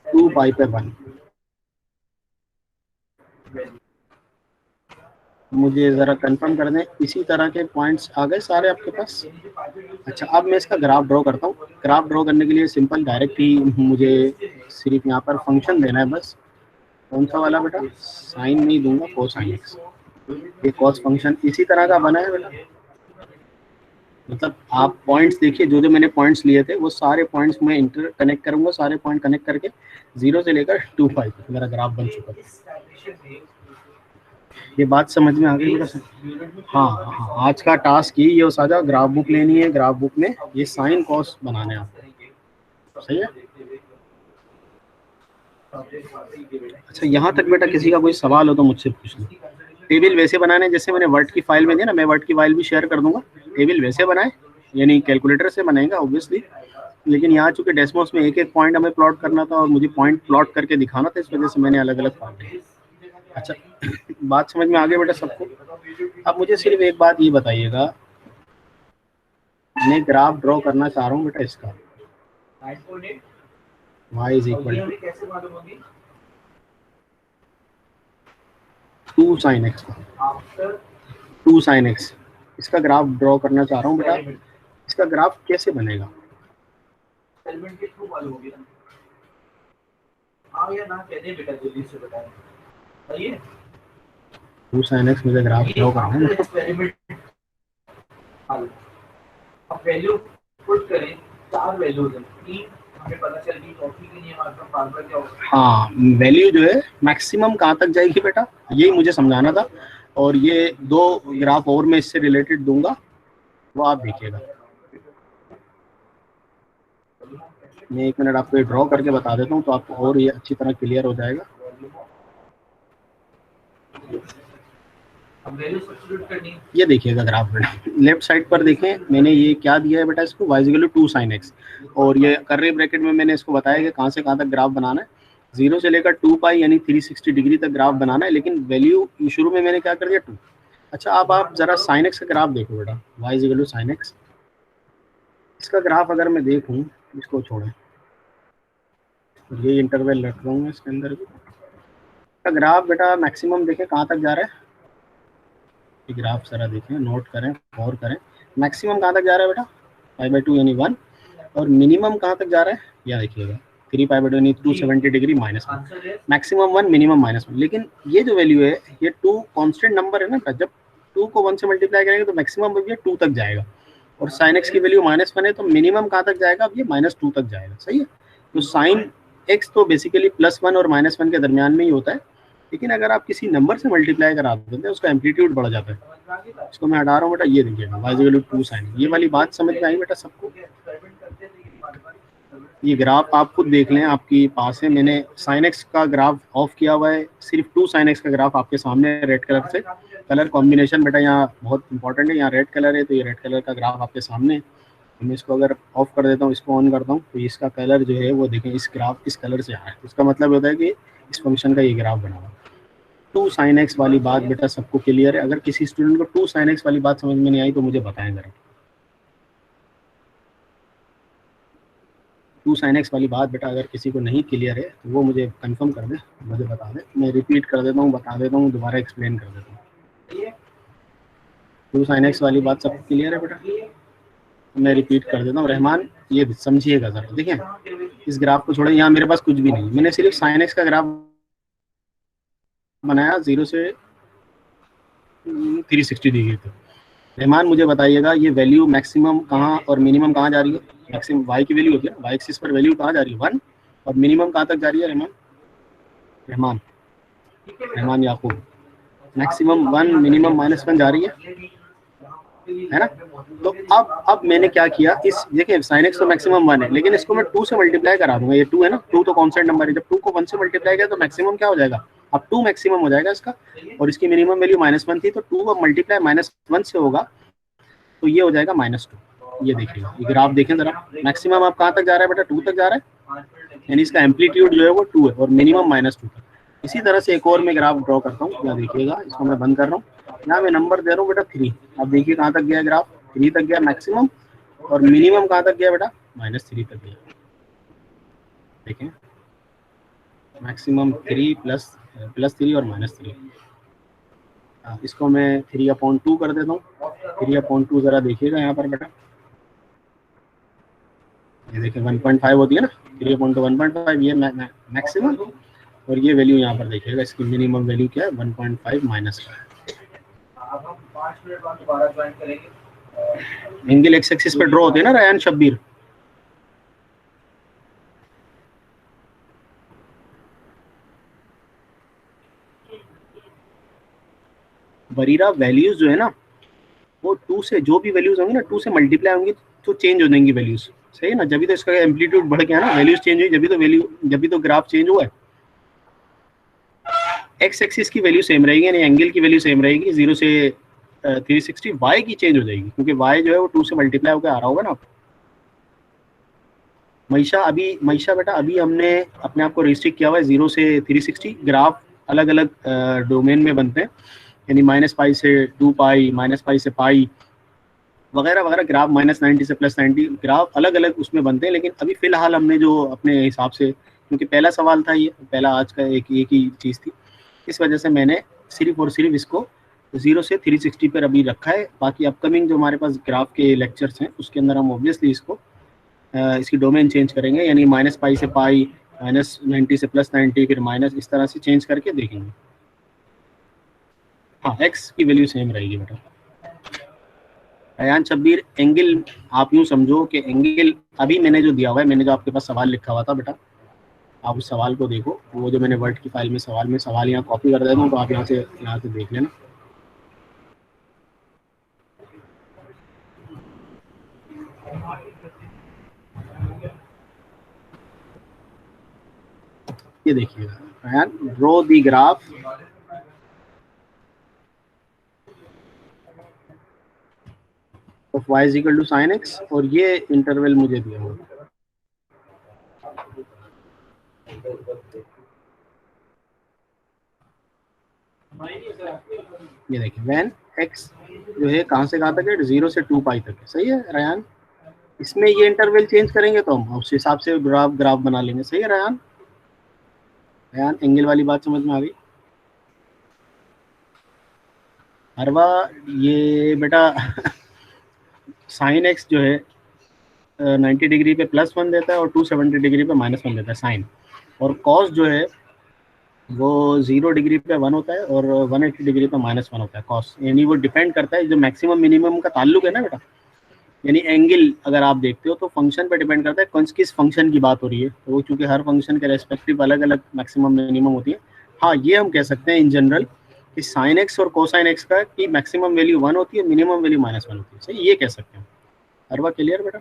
2 पाई पे 1। मुझे ज़रा कंफर्म कर दें, इसी तरह के पॉइंट्स आ गए सारे आपके पास। अच्छा अब मैं इसका ग्राफ ड्रॉ करता हूँ। ग्राफ ड्रॉ करने के लिए सिंपल डायरेक्ट ही मुझे सिर्फ यहाँ पर फंक्शन देना है बस। कौन सा वाला बेटा? साइन नहीं दूंगा, कोसाइन एक्स। ये कॉस फंक्शन इसी तरह का बना है बेटा, मतलब आप पॉइंट्स देखिए, जो जो मैंने पॉइंट्स लिए थे वो सारे पॉइंट्स मैं इंटर कनेक्ट करूंगा, सारे पॉइंट कनेक्ट करके 0 से लेकर 2 पाई तक मेरा ग्राफ बन चुका है। ये बात समझ में आ गई बेटा? हाँ, आज का टास्क ही ये साझा ग्राफ बुक लेनी है, ग्राफ बुक में ये साइन कॉस बनाने हैं आपको, सही है। अच्छा यहाँ तक बेटा किसी का कोई सवाल हो तो मुझसे पूछ लो। टेबल वैसे बनाने जैसे मैंने वर्ड की फाइल में दिया ना, मैं वर्ड की फाइल भी शेयर कर दूंगा। टेबल वैसे बनाए, यानी कैलकुलेटर से बनाएगा ऑब्वियसली, लेकिन यहाँ चूंकि डेसिमल्स में एक एक पॉइंट हमें प्लॉट करना था और मुझे पॉइंट प्लॉट करके दिखाना था, इस वजह से मैंने अलग अलग पार्ट दिए। अच्छा बात समझ में आ गई बेटा सबको? अब मुझे सिर्फ एक बात ये बताइएगा, मैं ग्राफ ड्रॉ करना चाह रहा हूँ बेटा इसका, y is equal to 2 sin x का 2 sin x, इसका ग्राफ ड्रॉ करना चाह रहा हूँ बेटा। इसका ग्राफ कैसे बनेगा? टू sin x मुझे ग्राफ ड्रॉ करना है। वैल्यू पुट करें, 4 वैल्यूज हैं, हमें पता चल गई चौथी के लिए हमारा फार्मूला क्या होगा। हाँ वैल्यू जो है मैक्सिमम कहाँ तक जाएगी बेटा, यही मुझे समझाना था। और ये 2 ग्राफ और मैं इससे रिलेटेड दूंगा, वो आप देखिएगा। मैं 1 मिनट आपको ये ड्रॉ करके बता देता हूँ तो आपको और ये अच्छी तरह क्लियर हो जाएगा। ये देखिएगा ग्राफ बेटा, लेफ्ट साइड पर देखें मैंने ये क्या दिया है बेटा, इसको y equal to 2 sin x, और ये कर्ली ब्रैकेट में मैंने इसको बताया कि कहाँ से कहाँ तक ग्राफ बनाना है। 0 से लेकर 2 पाई यानी 360 डिग्री तक ग्राफ बनाना है, लेकिन वैल्यू शुरू में मैंने क्या कर दिया 2। अच्छा अब आप जरा sin x का ग्राफ देखो बेटा, y equal to sin x। इसका ग्राफ अगर मैं देखूँ, इसको छोड़ें, ये इंटरवल रख रहा हूँ इसके अंदर भी। इसका ग्राफ बेटा मैक्सिमम देखें कहाँ तक जा रहा है, ये ग्राफ जरा देखें, नोट करें, गौर करें। मैक्सिमम कहाँ तक जा रहा है बेटा? पाई बाई 2 यानी 1, और मिनिमम कहाँ तक जा रहा है, यह देखिएगा 3 पाई बाई 2 यानी 270 डिग्री -1। Maximum 1, minimum -1। लेकिन ये जो वैल्यू है ये 2 कांस्टेंट नंबर है ना, जब 2 को 1 से मल्टीप्लाई करेंगे तो मैक्सिमम वैल्यू 2 तक जाएगा, और साइन एक्स की वैल्यू -1 है तो मिनिमम कहाँ तक जाएगा, अब ये -2 तक जाएगा, सही है। तो साइन एक्स तो बेसिकली +1 और -1 के दरमियान में ही होता है, लेकिन अगर आप किसी नंबर से मल्टीप्लाई करा देते हैं उसका एम्पलीट्यूड बढ़ जाता है। इसको मैं हटा रहा हूँ बेटा, ये देखिएगा y इक्वल टू 2 sin। ये वाली बात समझ में आई बेटा सबको? ये ग्राफ आप खुद देख लें, आपकी पास है, मैंने sin x का ग्राफ ऑफ किया हुआ है, सिर्फ 2 sin x का ग्राफ आपके सामने रेड कलर से। कलर कॉम्बिनेशन बेटा यहाँ बहुत इंपॉर्टेंट है, यहाँ रेड कलर है तो ये रेड कलर का ग्राफ आपके सामने, मैं इसको अगर ऑफ कर देता हूँ, इसको ऑन करता हूँ, तो इसका कलर जो है वो देखें, इस ग्राफ इस कलर से आ रहा है। इसका मतलब होता है कि इस फंक्शन का ये ग्राफ बना हुआ है। 2 sin x वाली बात बेटा सबको क्लियर है? अगर किसी स्टूडेंट को 2 sin x वाली बात समझ में नहीं आई तो मुझे बताएं जरा। 2 sin x वाली बात बेटा अगर किसी को नहीं क्लियर है तो वो मुझे कंफर्म कर दे, मुझे बता दे। मैं रिपीट कर देता हूँ, बता देता हूँ, दोबारा एक्सप्लेन कर देता हूँ। 2 sin x वाली बात सबको क्लियर है बेटा? मैं रिपीट कर देता हूँ। रहमान ये समझिएगा जरा, देखिए इस ग्राफ को छोड़े, यहाँ मेरे पास कुछ भी नहीं, मैंने सिर्फ sin x का ग्राफ बनाया 0 से 360 डिग्री तक। रहमान मुझे बताइएगा ये वैल्यू मैक्सिमम कहाँ और मिनिमम कहाँ जा रही है? मैक्सिमम y की वैल्यू होती है, y एक्सिस पर वैल्यू कहाँ जा रही है? 1। और मिनिमम कहाँ तक जा रही है रहमान? रहमान याकूब, मैक्सिमम 1, मिनिमम -1 जा रही है ना? तो अब मैंने क्या किया, इस देखिए sin x तो मैक्सिमम 1 है, लेकिन इसको मैं 2 से मल्टीप्लाई करा दूंगा। ये 2 है ना, 2 तो कांस्टेंट नंबर है, जब 2 को 1 से मल्टीप्लाई किया तो मैक्सिमम क्या हो जाएगा? अब 2 मैक्सिमम हो जाएगा इसका, और इसकी मिनिमम वैल्यू -1 थी, तो 2 अब मल्टीप्लाई -1 से होगा, तो ये हो जाएगा -2। ये देखिएगा, ये ग्राफ देखें जरा, मैक्सिमम अब कहाँ तक जा रहा है बेटा? 2 तक जा रहा है, यानी इसका एम्पलीट्यूड जो है वो 2 है, और मिनिमम -2 तक। इसी तरह से एक और मैं ग्राफ ड्रॉ करता हूँ, यहाँ देखिएगा, इसको मैं बंद कर रहा हूँ। यहाँ मैं नंबर दे रहा हूँ बेटा 3। अब देखिए कहाँ तक गया ग्राफ? 3 तक गया मैक्सिमम, और मिनिमम कहाँ तक गया बेटा? -3 तक गया। देखें मैक्सिमम 3 +3 और -3। इसको मैं 3/2 कर देता हूँ। 3/2 जरा देखिएगा यहाँ पर बेटा, ये देखिए 1.5 होती है ना, 3/2 1.5, ये मैक्सिमम, और ये वैल्यू यहाँ पर देखिएगा, इसकी मिनिमम वैल्यू क्या है? 1.5 माइनस है। अब हम 5 मिनट बाद दोबारा ज्वाइन करेंगे। एंगल एक्स एक्सिस पे ड्रॉ होते हैं ना रयान शब्बीर? बरीरा वैल्यूज जो है ना, वो 2 से, जो भी वैल्यूज होंगी ना 2 से मल्टीप्लाई होंगी तो चेंज हो जाएंगी वैल्यूज, सही है ना? जब भी तो इसका एम्पलीट्यूड बढ़ गया ना, वैल्यूज चेंज हुई, जब भी तो ग्राफ चेंज हुआ है। एक्स एक्सिस की वैल्यू सेम रहेगी, यानी एंगल की वैल्यू सेम रहेगी 0 से 360। वाई की चेंज हो जाएगी, क्योंकि वाई जो है वो 2 से मल्टीप्लाई होकर आ रहा होगा ना। मईशा बेटा अभी हमने अपने आप को रिस्ट्रिक्ट किया हुआ है 0 से 360। ग्राफ अलग अलग डोमेन में बनते हैं, यानी -π से 2π, -π से पाई वगैरह वगैरह। ग्राफ -90 से +90, ग्राफ अलग अलग उसमें बनते हैं। लेकिन अभी फिलहाल हमने जो अपने हिसाब से, क्योंकि पहला सवाल था ये, पहला आज का एक ही चीज़ थी, इस वजह से मैंने सिर्फ और सिर्फ इसको 0 से 360 पर अभी रखा है। बाकी अपकमिंग जो हमारे पास ग्राफ के लेक्चर्स हैं उसके अंदर हम ऑब्वियसली इसकी डोमेन चेंज करेंगे, यानी -π से पाई, -90 से +90, फिर माइनस, इस तरह से चेंज करके देखेंगे। हाँ, एक्स की वैल्यू सेम रहेगी बेटा। अयान शब्बीर, एंगल आप यूँ समझो कि एंगल अभी मैंने जो दिया हुआ है, मैंने जो आपके पास सवाल लिखा हुआ था बेटा, आप उस सवाल को देखो। वो जो मैंने वर्ड की फाइल में सवाल यहाँ कॉपी कर देता हूँ, तो आप यहाँ से देख लेना। ये देखिएगा Ayaan, draw the graph of y = sin x, और ये इंटरवल मुझे दिया हुआ है। ये देखिए व्हेन x जो है कहाँ से कहाँ तक है? 0 से 2π तक है, सही है रयान? इसमें ये इंटरवल चेंज करेंगे तो हम उस हिसाब से ग्राफ बना लेंगे, सही है रयान? रयान, एंगल वाली बात समझ में आ गई? अरवा, ये बेटा sin x जो है 90 डिग्री पे +1 देता है और 270 डिग्री पे -1 देता है साइन, और cos जो है वो 0 डिग्री पे 1 होता है और 180 डिग्री पे -1 होता है cos। यानी वो डिपेंड करता है, जो मैक्सिमम मिनिमम का ताल्लुक है ना बेटा, यानी एंगल अगर आप देखते हो तो फंक्शन पे डिपेंड करता है कौन किस फंक्शन की बात हो रही है। तो वो चूंकि हर फंक्शन के रेस्पेक्टिव अलग अलग मैक्सिमम मिनिमम होती है। हाँ, ये हम कह सकते हैं इन जनरल कि साइन एक्स और कोसाइन एक्स का की मैक्सिमम वैल्यू 1 होती है, मिनिमम वैल्यू -1 होती है, सही, ये कह सकते हैं। अरवा क्लियर बेटा?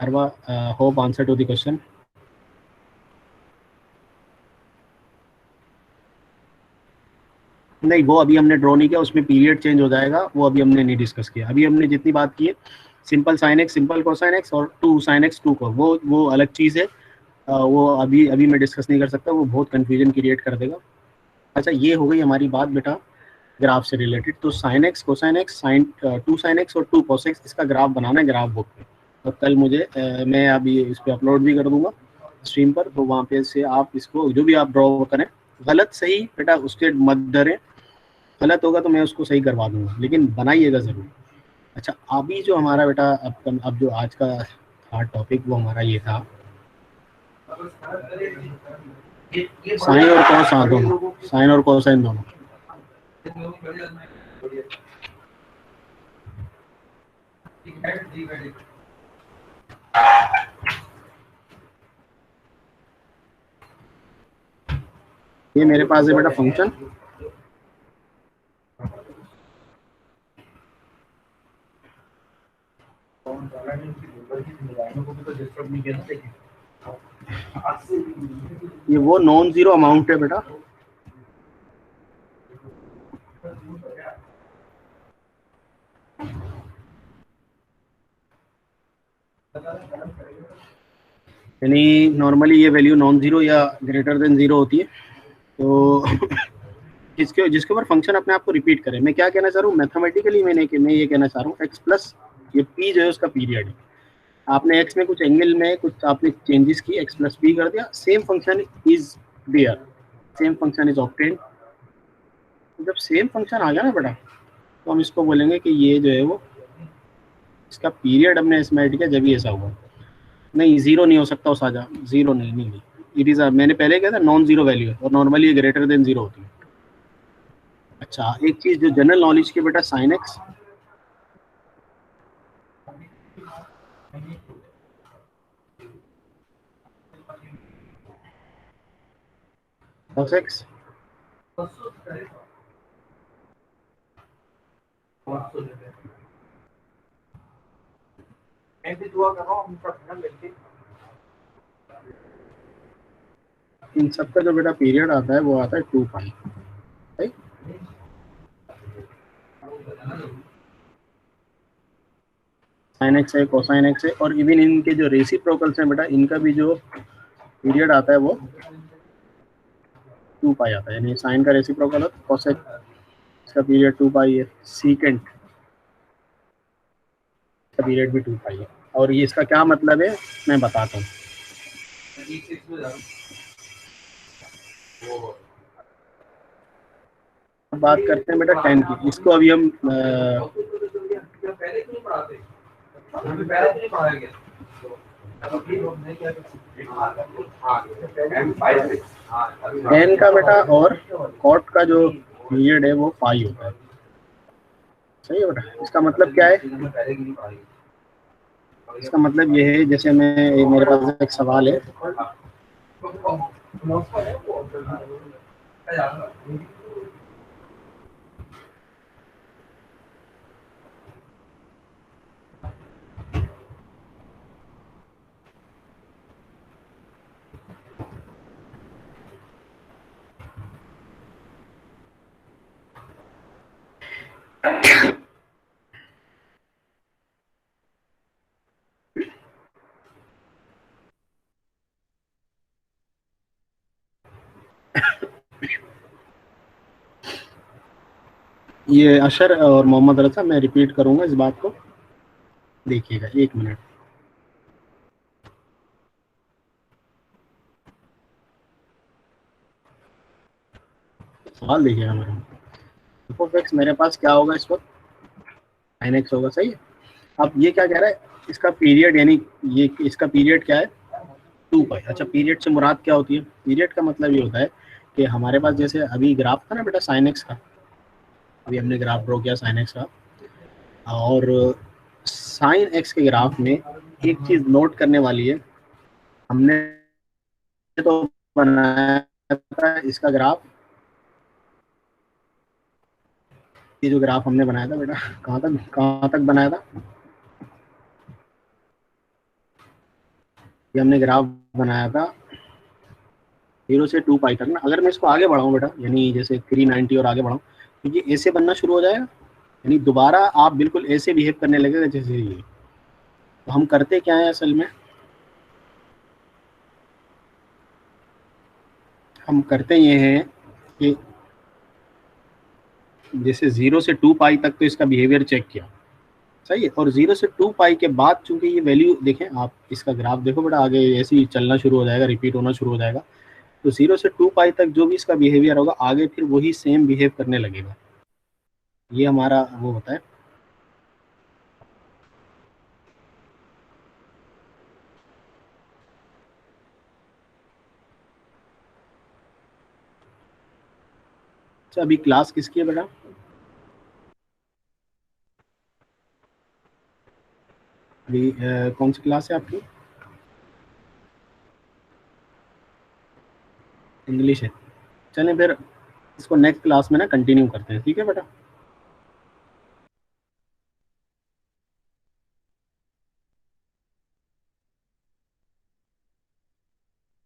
Arwa, hope answer to the question. नहीं, वो अभी हमने ड्रॉ नहीं किया, उसमें पीरियड चेंज हो जाएगा, वो अभी हमने नहीं डिस्कस किया। अभी हमने जितनी बात की है simple sine x, simple cosine x और 2 साइन एक्स 2 को, वो अलग चीज़ है। वो अभी मैं डिस्कस नहीं कर सकता, वो बहुत कन्फ्यूजन क्रिएट कर देगा। अच्छा, ये हो गई हमारी बात बेटा ग्राफ से रिलेटेड। तो sine x, cosine x, sine 2 sine x और 2 कोस एक्स, इसका ग्राफ बनाना है ग्राफ बुक पे। तो कल मुझे मैं अभी इस पर अपलोड भी कर दूंगा स्ट्रीम पर, तो वहाँ पे से आप इसको जो भी आप ड्रॉ करें, गलत सही बेटा उसके मत डरें, गलत होगा तो मैं उसको सही करवा दूंगा, लेकिन बनाइएगा ज़रूर। अच्छा, अभी जो हमारा बेटा अब जो आज का था टॉपिक, वो हमारा ये था साइन और कॉस, हाँ दोनों, साइन और कोसाइन दोनों। ये मेरे पास है बेटा फंक्शन, ये वो नॉन जीरो अमाउंट है बेटा, यानी नॉर्मली ये वैल्यू नॉन जीरो या ग्रेटर देन जीरो होती है। तो जिसके ऊपर फंक्शन अपने आप को रिपीट करे। मैं क्या कहना चाह रहा हूँ मैथमेटिकली, मैं ये कहना चाह रहा हूँ एक्स प्लस ये पी जो है उसका पीरियड है। आपने एक्स में कुछ एंगल में कुछ आपने चेंजेस की, एक्स प्लस पी कर दिया, same function is there, same function is obtained. जब सेम फंक्शन आ गया ना बेटा, तो हम इसको बोलेंगे कि ये जो है वो इसका पीरियड हमने एस्टिमेट किया, जब ही ऐसा हुआ। नहीं, जीरो नहीं हो सकता वो साझा, जीरो नहीं इट इज, मैंने पहले कहा था नॉन जीरो वैल्यू है, और नॉर्मली ये ग्रेटर देन जीरो होती है। अच्छा, एक चीज जो जनरल नॉलेज की बेटा, साइन एक्स cos एक्स, मैं भी दुआ कर रहा हूँ उनका खाना मिलके। इन सब का जो बेटा पीरियड आता है वो आता है 2 पाई, राइट। साइन एक्स है, कोसाइन एक्स है, और इवन इनके जो रेसिप्रोकल्स हैं बेटा, इनका भी जो पीरियड आता है वो 2 पाई आता है। यानी साइन का रेसिप्रोकल है कोसेक, इसका पीरियड 2 पाई है, सीकेंट का पीरियड भी 2 पाई है। और ये इसका क्या मतलब है मैं बताता हूँ। बात करते हैं बेटा 10 की, इसको अभी हम पहले क्यों पढ़ाते? पहले क्यों पढ़ाया गया? टेन का बेटा और कॉट का जो पीरियड है वो पाई होता है, सही है बेटा। इसका मतलब क्या है? इसका मतलब ये है, जैसे मेरे पास एक सवाल है, ये अशर और मोहम्मद रजा, मैं रिपीट करूंगा इस बात को, देखिएगा 1 मिनट। सवाल देखिएगा मेरा, f(x) मेरे पास क्या होगा इस वक्त, sin x होगा, सही है। अब ये क्या कह रहा है, इसका पीरियड, यानी ये इसका पीरियड क्या है 2 पाई। अच्छा, पीरियड से मुराद क्या होती है? पीरियड का मतलब ये होता है कि हमारे पास जैसे अभी ग्राफ था ना बेटा sin x का, अभी हमने ग्राफ ड्रॉ किया sin x का, और sin x के ग्राफ में एक चीज नोट करने वाली है, हमने तो बनाया था इसका ग्राफ, ये जो ग्राफ हमने बनाया था बेटा, कहाँ तक बनाया था, ये हमने ग्राफ बनाया था 0 से 2 पाई तक ना। अगर मैं इसको आगे बढ़ाऊँ बेटा, यानी जैसे 390 और आगे बढ़ाऊँ, तो ये ऐसे बनना शुरू हो जाएगा, यानी दोबारा आप बिल्कुल ऐसे बिहेव करने लगेगा जैसे ये। तो हम करते क्या है असल में, हम करते ये हैं कि जैसे 0 से 2 पाई तक तो इसका बिहेवियर चेक किया, सही है, और 0 से 2 पाई के बाद चूंकि ये वैल्यू देखें आप, इसका ग्राफ देखो बेटा, आगे ऐसे ही चलना शुरू हो जाएगा, रिपीट होना शुरू हो जाएगा। तो 0 से 2 पाई तक जो भी इसका बिहेवियर होगा आगे फिर वही सेम बिहेव करने लगेगा। ये हमारा वो होता है। अच्छा, अभी क्लास किसकी है बेटा? अभी कौन सी क्लास है आपकी? इंग्लिश है। चलें फिर इसको नेक्स्ट क्लास में ना कंटिन्यू करते हैं, ठीक है बेटा।